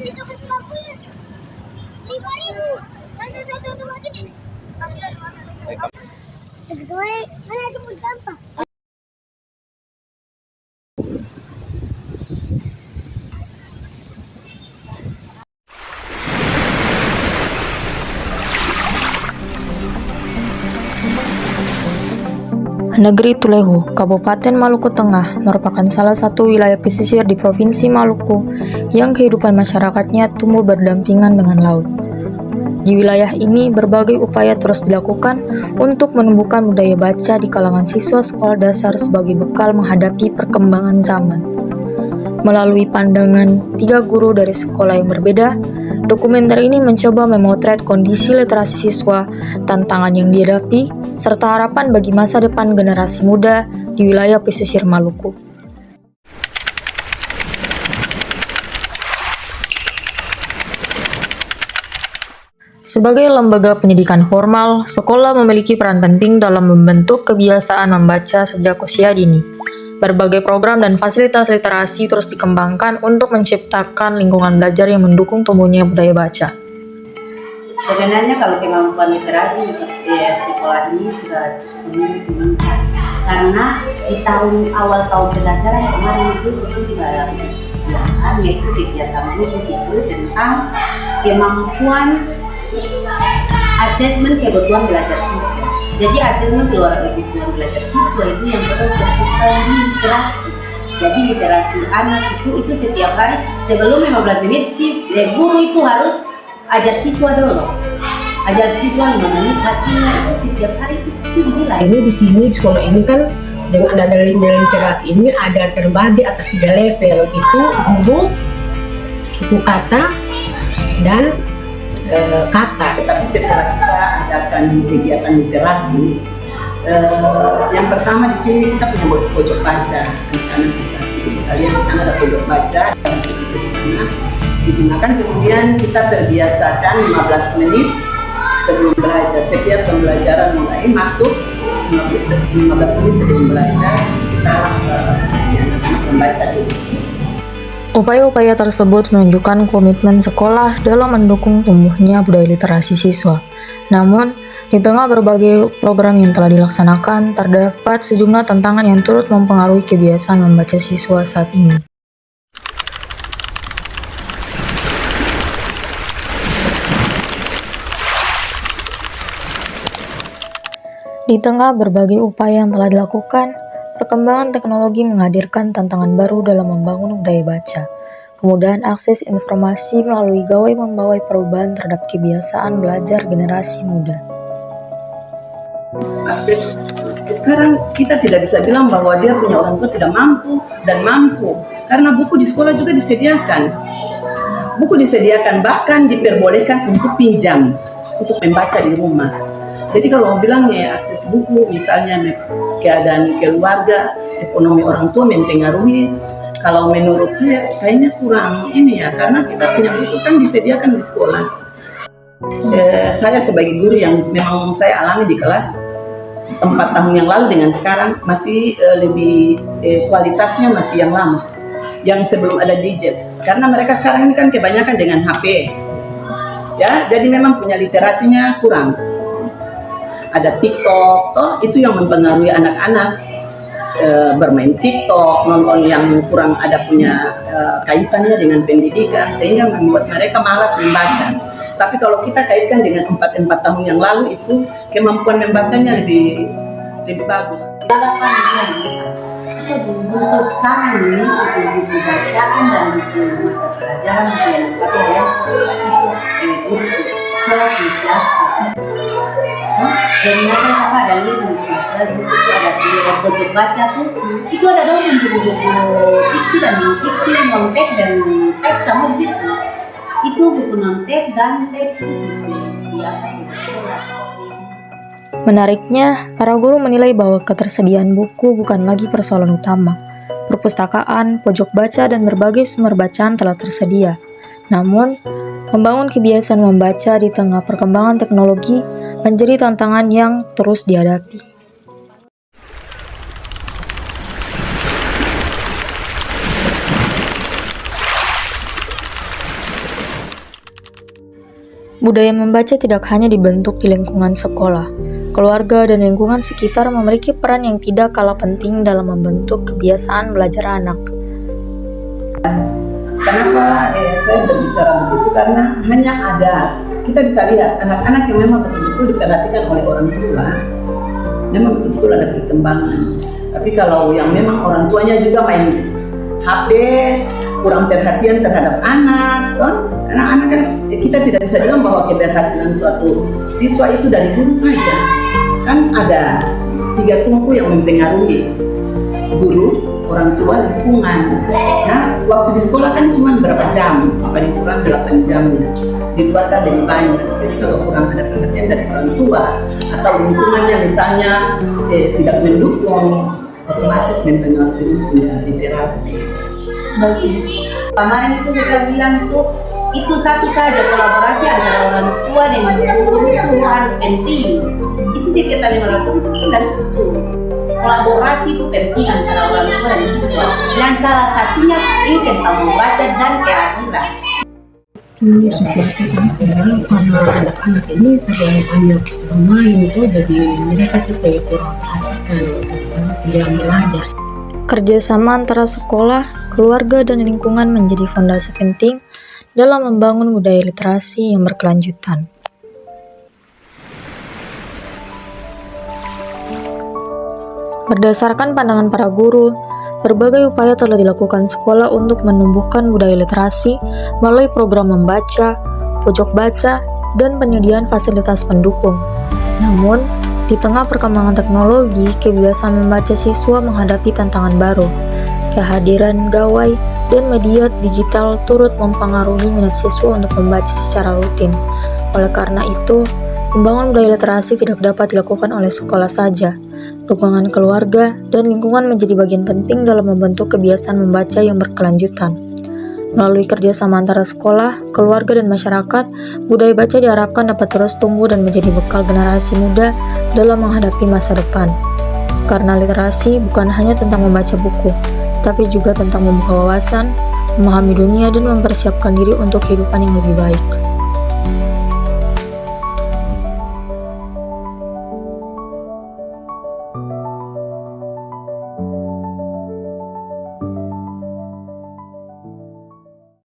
Itu kan bagus. 5.000. Ada satu lagi nih. Mana ada pun gampang. Negeri Tulehu, Kabupaten Maluku Tengah, merupakan salah satu wilayah pesisir di Provinsi Maluku yang kehidupan masyarakatnya tumbuh berdampingan dengan laut. Di wilayah ini, berbagai upaya terus dilakukan untuk menumbuhkan budaya baca di kalangan siswa sekolah dasar sebagai bekal menghadapi perkembangan zaman. Melalui pandangan 3 guru dari sekolah yang berbeda, dokumenter ini mencoba memotret kondisi literasi siswa, tantangan yang dihadapi, serta harapan bagi masa depan generasi muda di wilayah pesisir Maluku. Sebagai lembaga pendidikan formal, sekolah memiliki peran penting dalam membentuk kebiasaan membaca sejak usia dini. Berbagai program dan fasilitas literasi terus dikembangkan untuk menciptakan lingkungan belajar yang mendukung tumbuhnya budaya baca. Sebenarnya kalau kemampuan literasi sekolah ini sudah cukup meningkat, karena di awal tahun pelajaran kemarin itu sudah ada kegiatan, yaitu kegiatan lupus itu tentang kemampuan asesmen kebutuhan belajar siswa. Jadi asesmen kebutuhan belajar siswa itu yang perlu terfokuskan di literasi. Jadi literasi anak itu setiap hari sebelum 15 menit guru itu harus ajar siswa dulu. Ajar siswa 5 menit, hasilnya itu setiap hari itu dimulai. Ini di sini di sekolah ini kan dengan adanya literasi ini ada terbagi atas 3 level, itu guru, suku kata, dan kata. Tapi setelah kita adakan kegiatan literasi, yang pertama di sini kita punya pojok baca. Anak bisa lihat di sana ada pojok baca, di sana digunakan. Kemudian kita terbiasakan 15 menit sebelum belajar. Setiap pembelajaran mulai masuk 15 menit sebelum belajar kita kasih anak-anak membaca dulu. Upaya-upaya tersebut menunjukkan komitmen sekolah dalam mendukung tumbuhnya budaya literasi siswa. Namun, di tengah berbagai program yang telah dilaksanakan, terdapat sejumlah tantangan yang turut mempengaruhi kebiasaan membaca siswa saat ini. Di tengah berbagai upaya yang telah dilakukan, perkembangan teknologi menghadirkan tantangan baru dalam membangun budaya baca. Kemudahan akses informasi melalui gawai membawa perubahan terhadap kebiasaan belajar generasi muda. Akses sekarang kita tidak bisa bilang bahwa dia punya orang tua tidak mampu dan mampu, karena buku di sekolah juga disediakan. Buku disediakan, bahkan diperbolehkan untuk pinjam, untuk membaca di rumah. Jadi kalau bilang ya akses buku, misalnya keadaan keluarga, ekonomi orang tua mempengaruhi. Kalau menurut saya kayaknya kurang ini ya, karena kita punya buku kan disediakan di sekolah. Saya sebagai guru yang memang saya alami di kelas 4 tahun yang lalu dengan sekarang masih lebih kualitasnya masih yang lama, yang sebelum ada gadget. Karena mereka sekarang ini kan kebanyakan dengan HP, ya, jadi memang punya literasinya kurang. Ada TikTok, toh itu yang mempengaruhi anak-anak bermain TikTok, nonton yang kurang ada punya kaitannya dengan pendidikan, sehingga membuat mereka malas membaca. Tapi kalau kita kaitkan dengan 4 tahun yang lalu itu kemampuan membacanya lebih bagus. Untuk sekarang ini buku bacaan dan buku mata pelajaran yang dipakai oleh guru sekolah siswa. Dan mereka apa ada lihat buku itu ada pojok baca tuh, itu ada dong buku fiksi dan non-fiksi, non-teks dan teks sama di situ. Itu buku non-teks dan teks itu di sekolah. Menariknya, para guru menilai bahwa ketersediaan buku bukan lagi persoalan utama. Perpustakaan, pojok baca, dan berbagai sumber bacaan telah tersedia. Namun, membangun kebiasaan membaca di tengah perkembangan teknologi menjadi tantangan yang terus dihadapi. Budaya membaca tidak hanya dibentuk di lingkungan sekolah. Keluarga dan lingkungan sekitar memiliki peran yang tidak kalah penting dalam membentuk kebiasaan belajar anak. Kenapa saya berbicara begitu? Karena hanya ada, kita bisa lihat anak-anak yang memang betul-betul diperhatikan oleh orang tua, memang betul-betul ada perkembangan. Tapi kalau yang memang orang tuanya juga main HP, kurang perhatian terhadap anak, karena anak kan kita tidak bisa bilang bahwa keberhasilan suatu siswa itu dari guru saja. Kan ada 3 tungku yang mempengaruhi: guru, orang tua, lingkungan. Nah, waktu di sekolah kan cuma berapa jam, paling kurang 8 jam, di luar kan lebih banyak. Jadi kalau kurang ada perhatian dari orang tua atau lingkungannya misalnya tidak mendukung, otomatis mempengaruhi literasi. Kemarin itu kita bilang tuh, itu satu saja kolaborasi antara orang tua dengan guru itu harus penting. Itu sih kita 500 itu bilang itu. Kolaborasi itu penting antara orang tua dan siswa. Dan salah satunya ini tentang membaca dan kehadiran. Karena anak-anak ini terlalu banyak bermain itu, jadi mereka tuh kayak kurang perhatikan segala belajar. Kerjasama antara sekolah, keluarga, dan lingkungan menjadi fondasi penting dalam membangun budaya literasi yang berkelanjutan. Berdasarkan pandangan para guru, berbagai upaya telah dilakukan sekolah untuk menumbuhkan budaya literasi melalui program membaca, pojok baca, dan penyediaan fasilitas pendukung. Namun, di tengah perkembangan teknologi, kebiasaan membaca siswa menghadapi tantangan baru. Kehadiran gawai dan media digital turut mempengaruhi minat siswa untuk membaca secara rutin. Oleh karena itu, membangun budaya literasi tidak dapat dilakukan oleh sekolah saja. Dukungan keluarga dan lingkungan menjadi bagian penting dalam membentuk kebiasaan membaca yang berkelanjutan. Melalui kerjasama antara sekolah, keluarga, dan masyarakat, budaya baca diharapkan dapat terus tumbuh dan menjadi bekal generasi muda dalam menghadapi masa depan. Karena literasi bukan hanya tentang membaca buku, tapi juga tentang membuka wawasan, memahami dunia, dan mempersiapkan diri untuk kehidupan yang lebih baik.